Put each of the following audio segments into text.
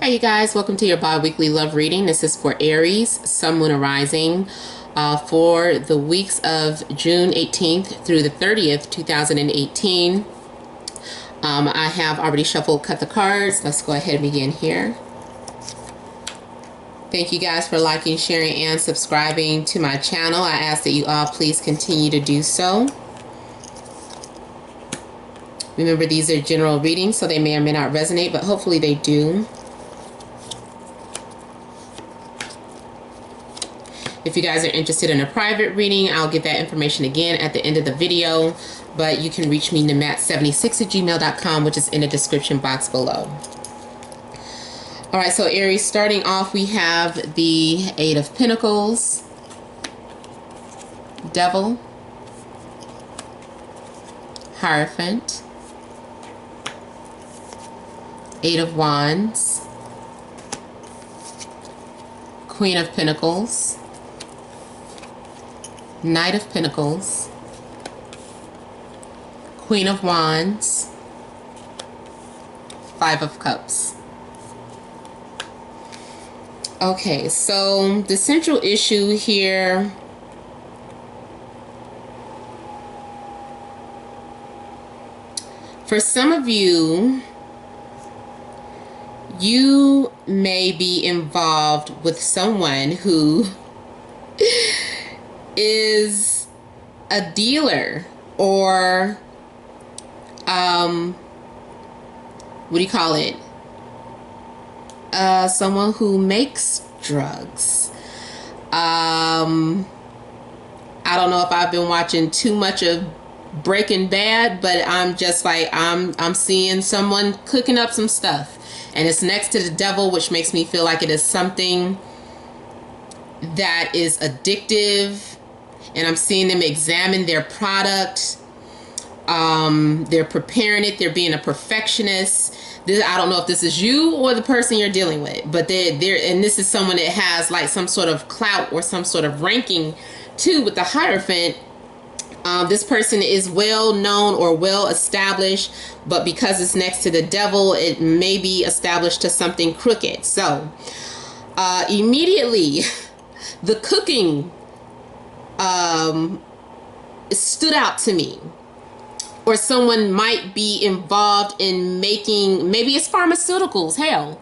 Hi you guys, welcome to your bi-weekly love reading. This is for Aries, Sun, Moon, and Rising for the weeks of June 18th through the 30th, 2018. I have already shuffled, cut the cards. Let's go ahead and begin here. Thank you guys for liking, sharing, and subscribing to my channel. I ask that you all please continue to do so. Remember, these are general readings, so they may or may not resonate, but hopefully they do. If you guys are interested in a private reading, I'll give that information again at the end of the video, but you can reach me namat76@gmail.com, which is in the description box below. All right, so Aries, starting off, we have the Eight of Pentacles, Devil, Hierophant, Eight of Wands, Queen of Pentacles, Knight of Pentacles, Queen of Wands, Five of Cups. Okay, so the central issue here for some of you, you may be involved with someone who is a dealer or what do you call it? Someone who makes drugs. I don't know if I've been watching too much of Breaking Bad, but I'm just like I'm seeing someone cooking up some stuff, and it's next to the devil, which makes me feel like it is something that is addictive. And I'm seeing them examine their product. They're preparing it. They're being a perfectionist. I don't know if this is you or the person you're dealing with, but and this is someone that has like some sort of clout or some sort of ranking too with the Hierophant. This person is well known or well established, but because it's next to the devil, it may be established to something crooked. So immediately the cooking stood out to me. Or someone might be involved in making, maybe it's pharmaceuticals, hell.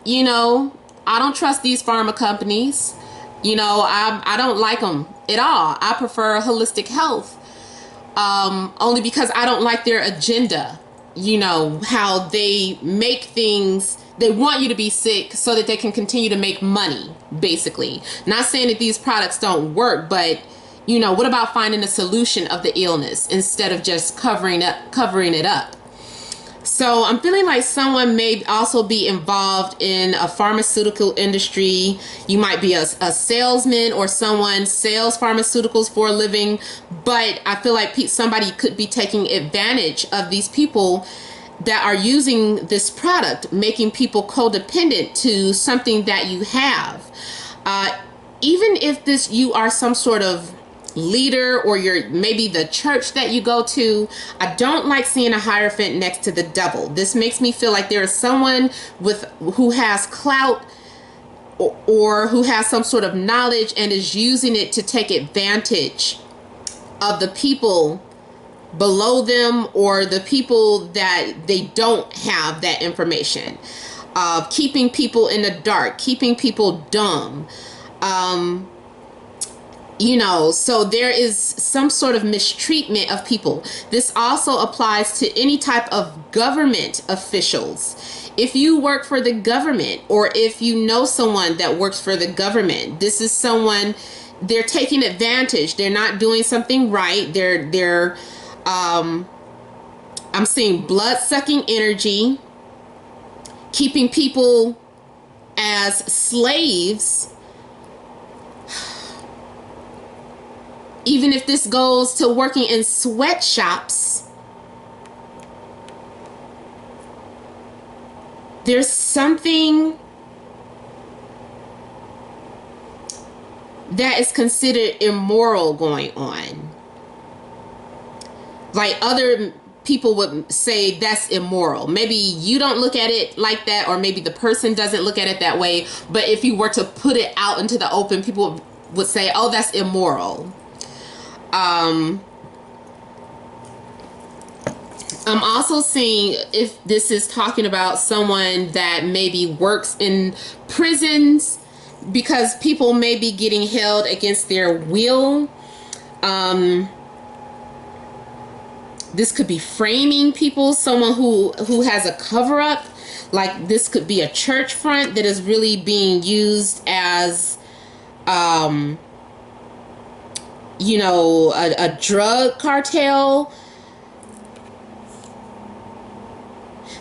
You know, I don't trust these pharma companies. You know, I don't like them at all. I prefer holistic health, only because I don't like their agenda. You know, how they make things, they want you to be sick so that they can continue to make money, basically. Not saying that these products don't work, but you know, what about finding a solution of the illness instead of just covering it up? So I'm feeling like someone may also be involved in a pharmaceutical industry. You might be a salesman, or someone sells pharmaceuticals for a living, but I feel like somebody could be taking advantage of these people that are using this product, making people codependent to something that you have. Even if you are some sort of leader, or you're maybe the church that you go to, I don't like seeing a Hierophant next to the devil. This makes me feel like there is someone who has clout or who has some sort of knowledge and is using it to take advantage of the people below them, or the people that they don't have that information, keeping people in the dark, keeping people dumb. You know, so there is some sort of mistreatment of people. This also applies to any type of government officials. If you work for the government, or if you know someone that works for the government, this is someone, they're taking advantage. They're not doing something right. I'm seeing blood-sucking energy, keeping people as slaves. Even if this goes to working in sweatshops, there's something that is considered immoral going on. Like other people would say that's immoral. Maybe you don't look at it like that, or maybe the person doesn't look at it that way. But if you were to put it out into the open, people would say, oh, that's immoral. I'm also seeing if this is talking about someone that maybe works in prisons, because people may be getting held against their will. This could be framing people, someone who has a cover up. Like this could be a church front that is really being used as, you know, a drug cartel.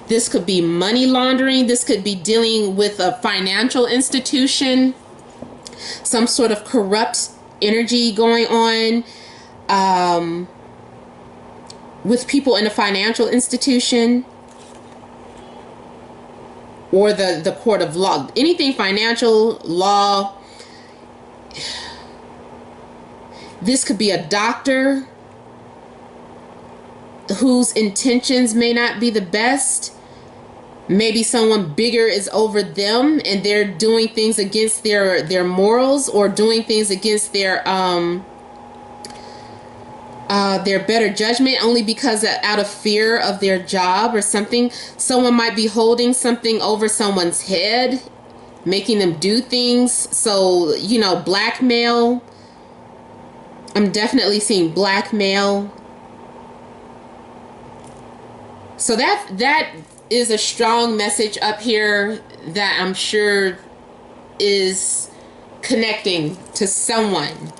This could be money laundering. This could be dealing with a financial institution, some sort of corrupt energy going on with people in a financial institution or the court of law. Anything financial, law. This could be a doctor whose intentions may not be the best. Maybe someone bigger is over them and they're doing things against their morals, or doing things against their better judgment, only because out of fear of their job or something. Someone might be holding something over someone's head, making them do things. So, you know, blackmail. I'm definitely seeing blackmail. So that is a strong message up here that I'm sure is connecting to someone.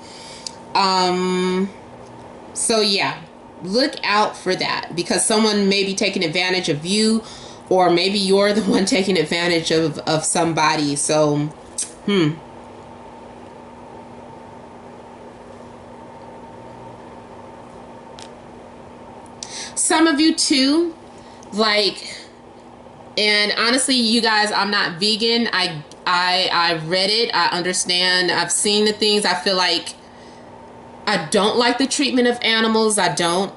So yeah, look out for that, because someone may be taking advantage of you, or maybe you're the one taking advantage of somebody. So, some of you too, like, and honestly, you guys, I'm not vegan. I read it. I understand. I've seen the things. I feel like I don't like the treatment of animals. I don't.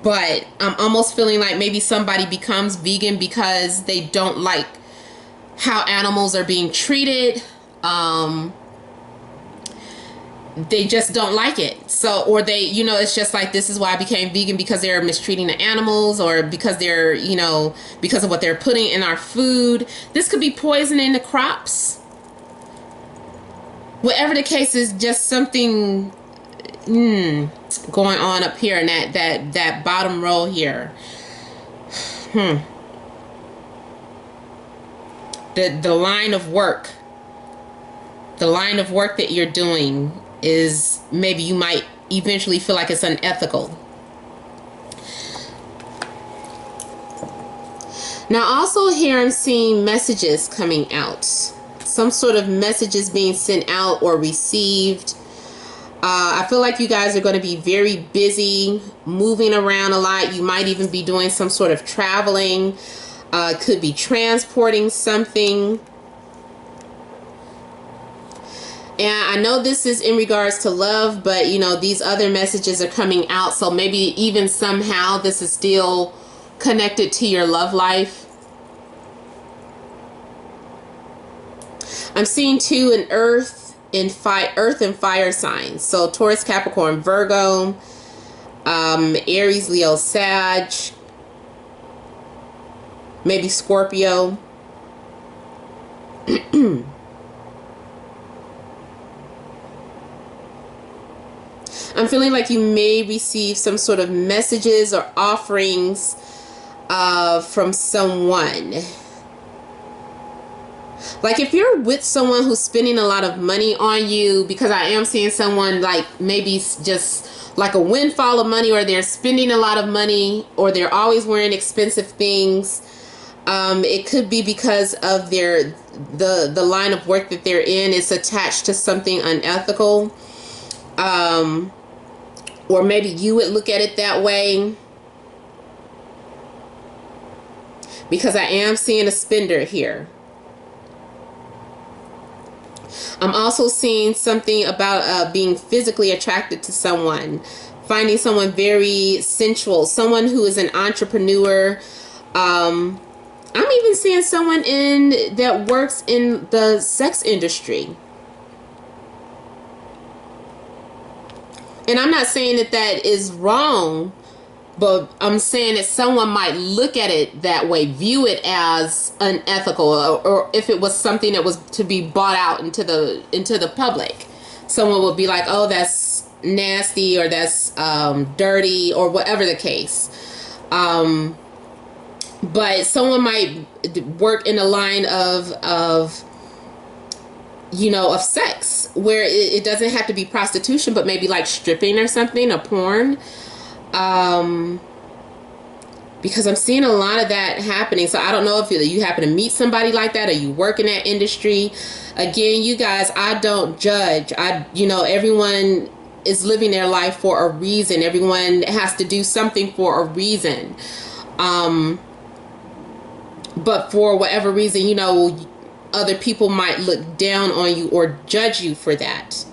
But I'm almost feeling like maybe somebody becomes vegan because they don't like how animals are being treated. They just don't like it. So, or they, you know, it's just like, this is why I became vegan, because they're mistreating the animals, or because they're, you know, because of what they're putting in our food. This could be poisoning the crops. Whatever the case is, just something going on up here in that bottom row here. The line of work. The line of work that you're doing is, maybe you might eventually feel like it's unethical. Now also here I'm seeing messages coming out. Some sort of messages being sent out or received. I feel like you guys are going to be very busy, moving around a lot. You might even be doing some sort of traveling. Could be transporting something. And I know this is in regards to love, but you know, these other messages are coming out. So maybe even somehow this is still connected to your love life. I'm seeing too an earth and fire signs. So Taurus, Capricorn, Virgo, Aries, Leo, Sag, maybe Scorpio. I'm feeling like you may receive some sort of messages or offerings from someone. Like if you're with someone who's spending a lot of money on you, because I am seeing someone like maybe just like a windfall of money, or they're spending a lot of money, or they're always wearing expensive things. It could be because of the line of work that they're in is attached to something unethical. Or maybe you would look at it that way. Because I am seeing a spender here. I'm also seeing something about being physically attracted to someone. finding someone very sensual, someone who is an entrepreneur. I'm even seeing someone that works in the sex industry. And I'm not saying that is wrong, but I'm saying that someone might look at it that way, view it as unethical, or if it was something that was to be bought out into the public, someone would be like, "Oh, that's nasty," or "That's dirty," or whatever the case. But someone might work in a line of sex, where it doesn't have to be prostitution, but maybe like stripping or something, or porn. Because I'm seeing a lot of that happening. So I don't know if you happen to meet somebody like that, or you work in that industry. Again, you guys, I don't judge. Everyone is living their life for a reason. Everyone has to do something for a reason. But for whatever reason, other people might look down on you or judge you for that.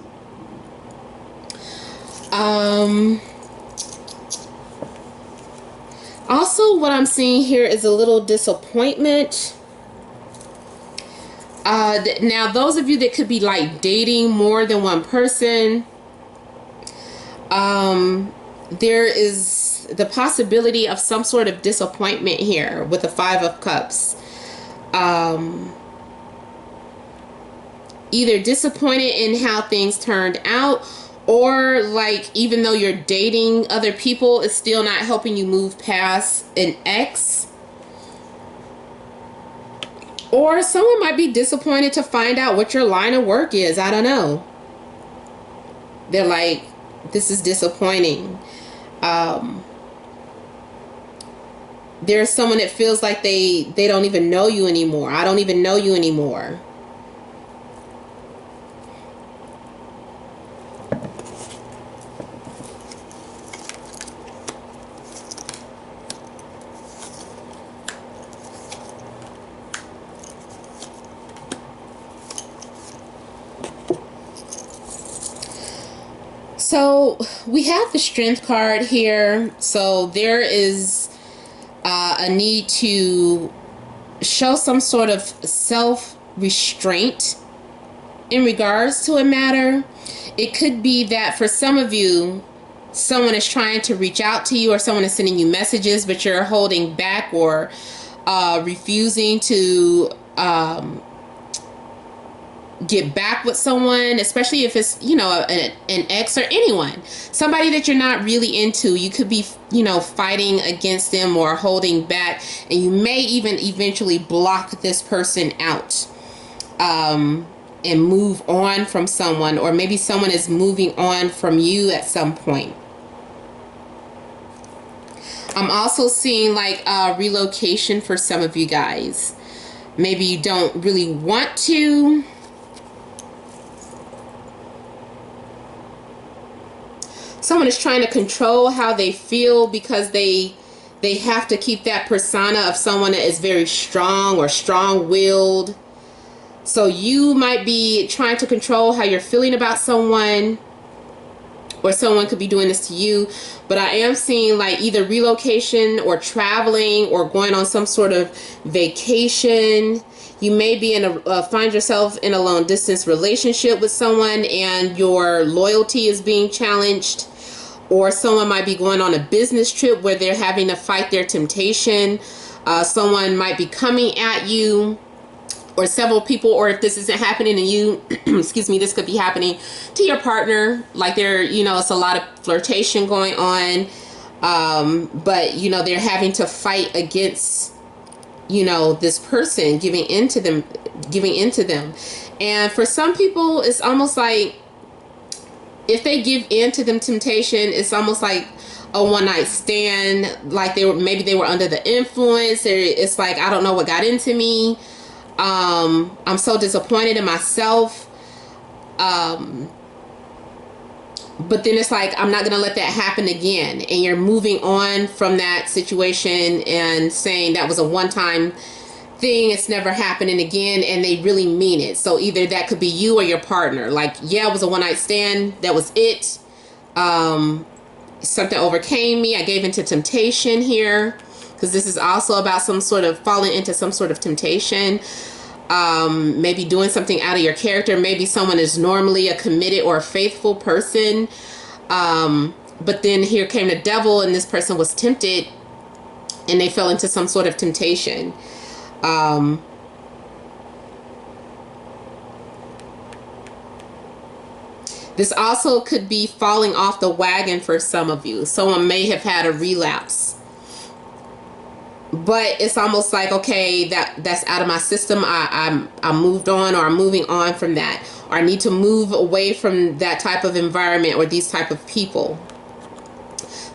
Also, what I'm seeing here is a little disappointment. Now, those of you that could be like dating more than one person, there is the possibility of some sort of disappointment here with the Five of Cups. Either disappointed in how things turned out, or like even though you're dating other people, it's still not helping you move past an ex. Or someone might be disappointed to find out what your line of work is. I don't know. They're like, this is disappointing. There's someone that feels like they don't even know you anymore. I don't even know you anymore. So we have the Strength card here. So there is a need to show some sort of self-restraint in regards to a matter. It could be that for some of you, someone is trying to reach out to you, or someone is sending you messages, but you're holding back or refusing to get back with someone, especially if it's an ex or anyone, somebody that you're not really into. You could be fighting against them or holding back, and you may even eventually block this person out and move on from someone, or maybe someone is moving on from you at some point. I'm also seeing like relocation for some of you guys. Maybe you don't really want to. Someone is trying to control how they feel because they have to keep that persona of someone that is very strong or strong-willed. So you might be trying to control how you're feeling about someone, or someone could be doing this to you. But I am seeing like either relocation or traveling or going on some sort of vacation. You may be find yourself in a long distance relationship with someone, and your loyalty is being challenged. Or someone might be going on a business trip where they're having to fight their temptation. Someone might be coming at you, or several people, or if this isn't happening to you, excuse me, this could be happening to your partner. Like it's a lot of flirtation going on. But they're having to fight against, this person, giving into them. And for some people, it's almost like, if they give in to them temptation, it's almost like a one-night stand. Like maybe they were under the influence. It's like, I don't know what got into me. I'm so disappointed in myself. But then it's like, I'm not gonna let that happen again. And you're moving on from that situation and saying that was a one-time thing, it's never happening again, and they really mean it. So either that could be you or your partner. Like, yeah, it was a one-night stand, that was it. something overcame me. I gave into temptation here, because this is also about some sort of falling into some sort of temptation. Maybe doing something out of your character. Maybe someone is normally a committed or a faithful person. But then here came the devil, and this person was tempted, and they fell into some sort of temptation. This also could be falling off the wagon for some of you. Someone may have had a relapse. But it's almost like, okay, that's out of my system. I moved on, or I'm moving on from that. Or I need to move away from that type of environment or these type of people.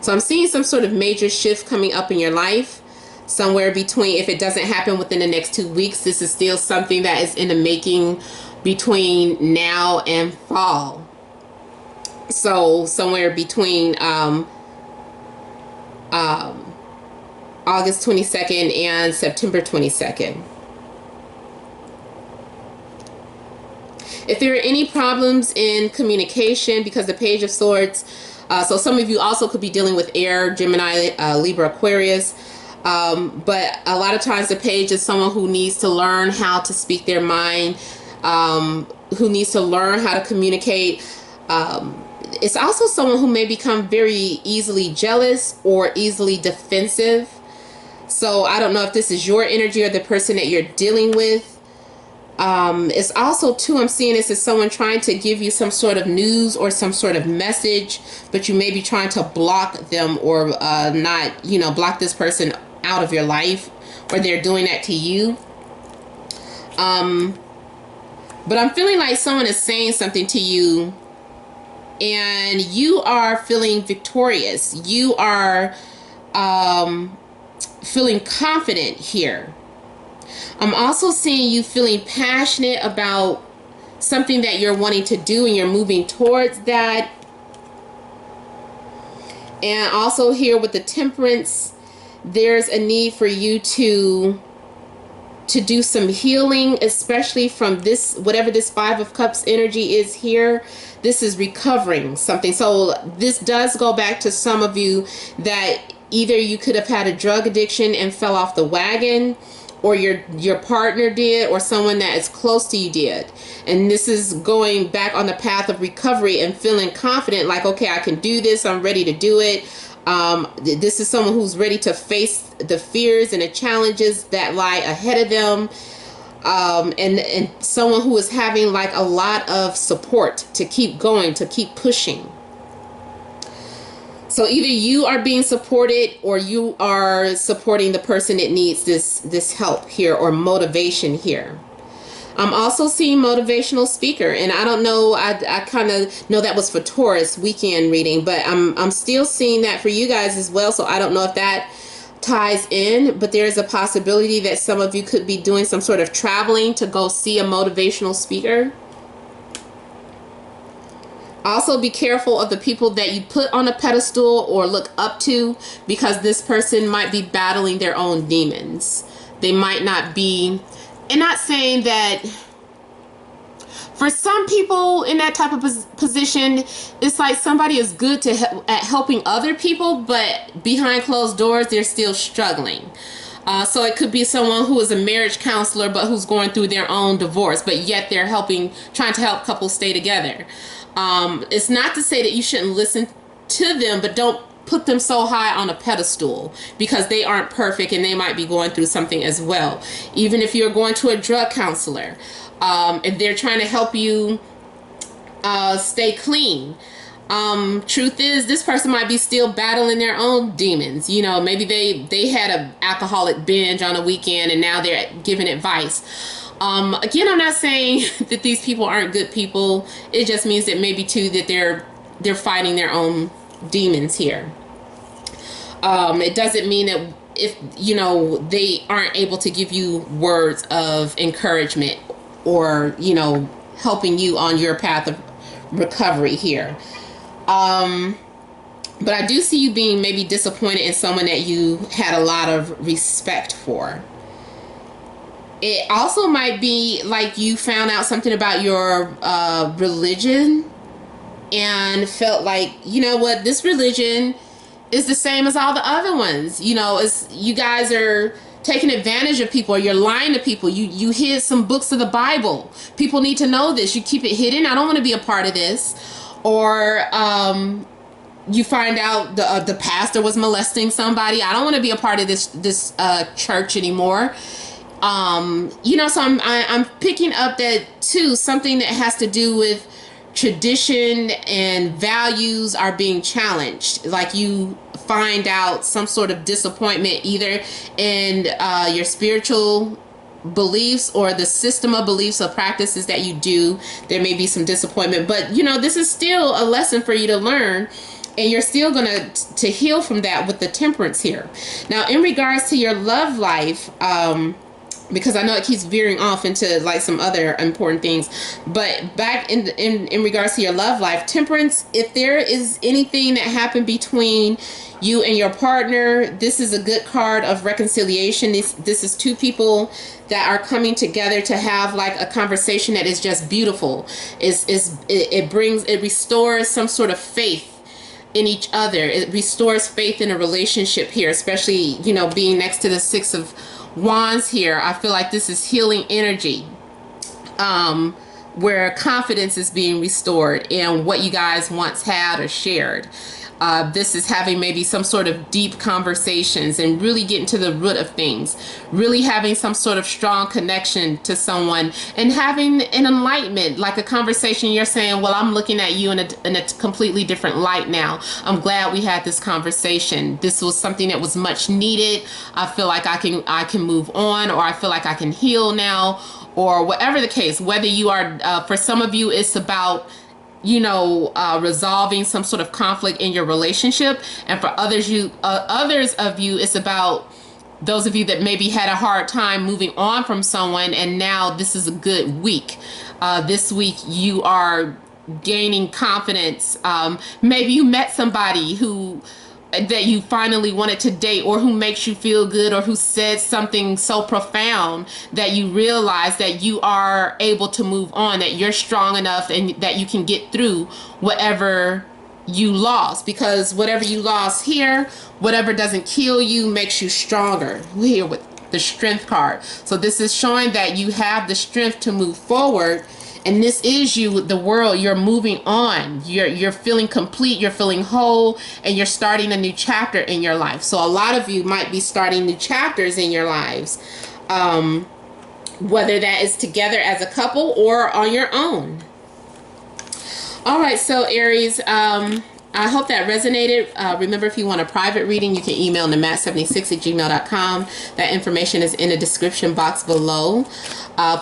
So I'm seeing some sort of major shift coming up in your life. Somewhere between, if it doesn't happen within the next 2 weeks, this is still something that is in the making between now and fall. So somewhere between August 22nd and September 22nd. If there are any problems in communication, because the Page of Swords, so some of you also could be dealing with air, Gemini, Libra, Aquarius. But a lot of times the Page is someone who needs to learn how to speak their mind, who needs to learn how to communicate. It's also someone who may become very easily jealous or easily defensive. So I don't know if this is your energy or the person that you're dealing with. It's also, too, I'm seeing this as someone trying to give you some sort of news or some sort of message, but you may be trying to block them or not, block this person out of your life, or they're doing that to you. But I'm feeling like someone is saying something to you, and you are feeling victorious. You are feeling confident here. I'm also seeing you feeling passionate about something that you're wanting to do, and you're moving towards that. And also here with the Temperance, there's a need for you to do some healing, especially from this, whatever this Five of Cups energy is here. This is recovering something. So this does go back to some of you that either you could have had a drug addiction and fell off the wagon, or your partner did, or someone that is close to you did. And this is going back on the path of recovery and feeling confident, like, okay, I can do this, I'm ready to do it. This is someone who's ready to face the fears and the challenges that lie ahead of them. And someone who is having like a lot of support to keep going, to keep pushing. So either you are being supported, or you are supporting the person that needs this help here, or motivation here. I'm also seeing motivational speaker, and I don't know, I kind of know that was for Taurus weekend reading, but I'm still seeing that for you guys as well. So I don't know if that ties in, but there's a possibility that some of you could be doing some sort of traveling to go see a motivational speaker. Also, be careful of the people that you put on a pedestal or look up to, because this person might be battling their own demons. They might not be, and not saying that for some people in that type of position, it's like somebody is good at helping other people, but behind closed doors, they're still struggling. So it could be someone who is a marriage counselor, but who's going through their own divorce, but yet they're trying to help couples stay together. It's not to say that you shouldn't listen to them, but don't put them so high on a pedestal, because they aren't perfect and they might be going through something as well. Even if you're going to a drug counselor, and they're trying to help you stay clean. Truth is, this person might be still battling their own demons. Maybe they had an alcoholic binge on a weekend, and now they're giving advice. Again, I'm not saying that these people aren't good people. It just means that maybe too that they're fighting their own demons here. It doesn't mean that if they aren't able to give you words of encouragement, or helping you on your path of recovery here. But I do see you being maybe disappointed in someone that you had a lot of respect for. It also might be like you found out something about your religion, and felt like, you know what, this religion is the same as all the other ones. You know, it's, you guys are taking advantage of people, or you're lying to people. You hid some books of the Bible. People need to know this. You keep it hidden. I don't want to be a part of this. Or you find out the pastor was molesting somebody. I don't want to be a part of this church anymore. You know, so I'm picking up that too, something that has to do with tradition and values are being challenged. Like, you find out some sort of disappointment either in your spiritual beliefs or the system of beliefs or practices that you do. There may be some disappointment, but you know, this is still a lesson for you to learn, and you're still gonna to heal from that with the temperance here. Now, in regards to your love life, because I know it keeps veering off into like some other important things, but back in regards to your love life, temperance, if there is anything that happened between you and your partner, this is a good card of reconciliation. This is two people that are coming together to have like a conversation that is just beautiful. It restores some sort of faith in each other. It restores faith in a relationship here, especially, you know, being next to the Six of Wands here. I feel like this is healing energy, where confidence is being restored in what you guys once had or shared. This is having maybe some sort of deep conversations and really getting to the root of things, really having some sort of strong connection to someone and having an enlightenment, like a conversation. You're saying, well, I'm looking at you in a completely different light now. I'm glad we had this conversation. This was something that was much needed. I feel like I can move on, or I feel like I can heal now, or whatever the case. Whether you are, for some of you, it's about, you know, resolving some sort of conflict in your relationship, and for others of you, it's about those of you that maybe had a hard time moving on from someone, and now this is a good week. This week you are gaining confidence. Maybe you met somebody that you finally wanted to date, or who makes you feel good, or who said something so profound that you realize that you are able to move on, that you're strong enough and that you can get through whatever you lost. Because whatever you lost here, whatever doesn't kill you makes you stronger. We're here with the Strength card. So this is showing that you have the strength to move forward. And this is you, the world. You're moving on. You're feeling complete. You're feeling whole, and you're starting a new chapter in your life. So a lot of you might be starting new chapters in your lives, whether that is together as a couple or on your own. All right, so Aries, I hope that resonated. Remember, if you want a private reading, you can email namat76@gmail.com. That information is in the description box below.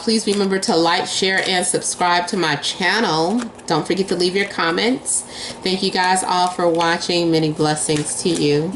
Please remember to like, share, and subscribe to my channel. Don't forget to leave your comments. Thank you guys all for watching. Many blessings to you.